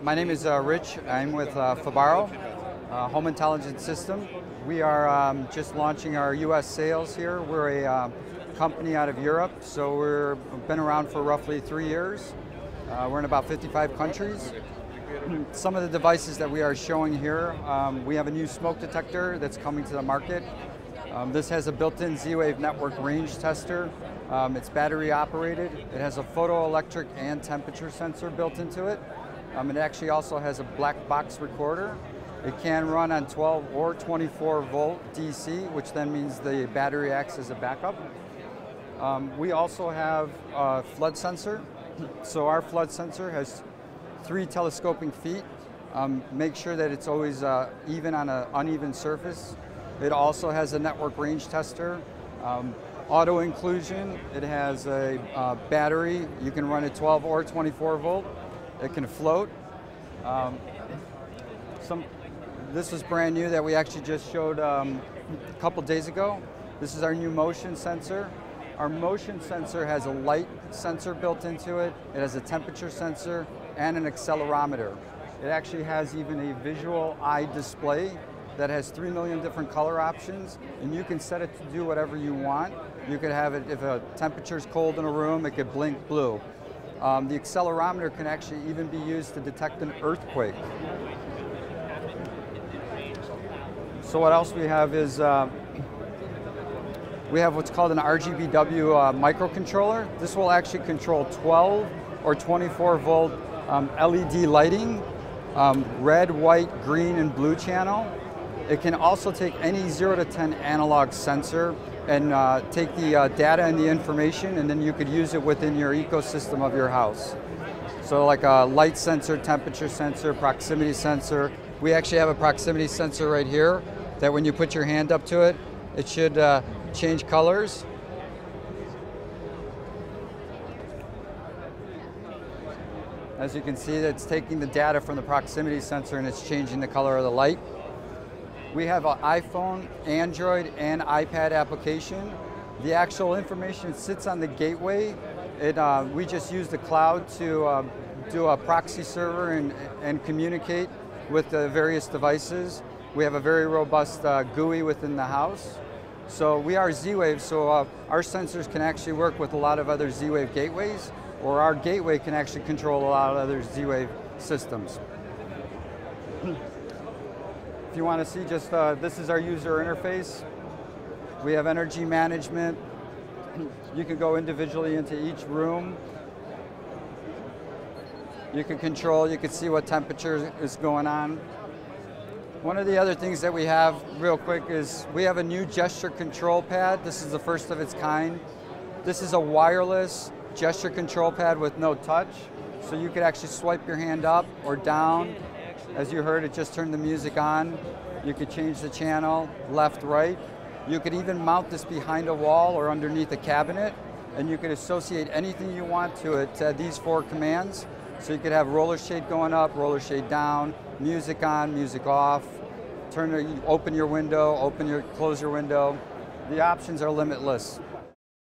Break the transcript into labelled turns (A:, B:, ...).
A: My name is Rich. I'm with Fibaro, Home Intelligence System. We are just launching our U.S. sales here. We're a company out of Europe, so we've been around for roughly 3 years. We're in about 55 countries. Some of the devices that we are showing here, we have a new smoke detector that's coming to the market. This has a built-in Z-Wave network range tester. It's battery operated. It has a photoelectric and temperature sensor built into it. It actually also has a black box recorder. It can run on 12 or 24 volt DC, which then means the battery acts as a backup. We also have a flood sensor. So our flood sensor has 3 telescoping feet. Make sure that it's always even on an uneven surface. It also has a network range tester. Auto inclusion, it has a battery. You can run at 12 or 24 volt. It can float. This was brand new that we actually just showed a couple days ago. This is our new motion sensor. Our motion sensor has a light sensor built into it. It has a temperature sensor and an accelerometer. It actually has even a visual eye display that has 3 million different color options, and you can set it to do whatever you want. You could have it, if a temperature is cold in a room, it could blink blue. The accelerometer can actually even be used to detect an earthquake. So what else we have is, we have what's called an RGBW microcontroller. This will actually control 12 or 24 volt LED lighting, red, white, green, and blue channel. It can also take any 0 to 10 analog sensor and take the data and the information, and then you could use it within your ecosystem of your house. So like a light sensor, temperature sensor, proximity sensor. We actually have a proximity sensor right here that when you put your hand up to it, it should change colors. As you can see, it's taking the data from the proximity sensor and it's changing the color of the light. We have an iPhone, Android, and iPad application. The actual information sits on the gateway. We just use the cloud to do a proxy server and communicate with the various devices. We have a very robust GUI within the house. So we are Z-Wave, so our sensors can actually work with a lot of other Z-Wave gateways, or our gateway can actually control a lot of other Z-Wave systems. If you want to see just, this is our user interface. We have energy management. You can go individually into each room. You can control, you can see what temperature is going on. One of the other things that we have real quick is we have a new gesture control pad. This is the first of its kind. This is a wireless gesture control pad with no touch. So you could actually swipe your hand up or down. As you heard, it just turned the music on. You could change the channel, left, right. You could even mount this behind a wall or underneath a cabinet, and you could associate anything you want to it to these 4 commands. So you could have roller shade going up, roller shade down, music on, music off, open your window, close your window. The options are limitless.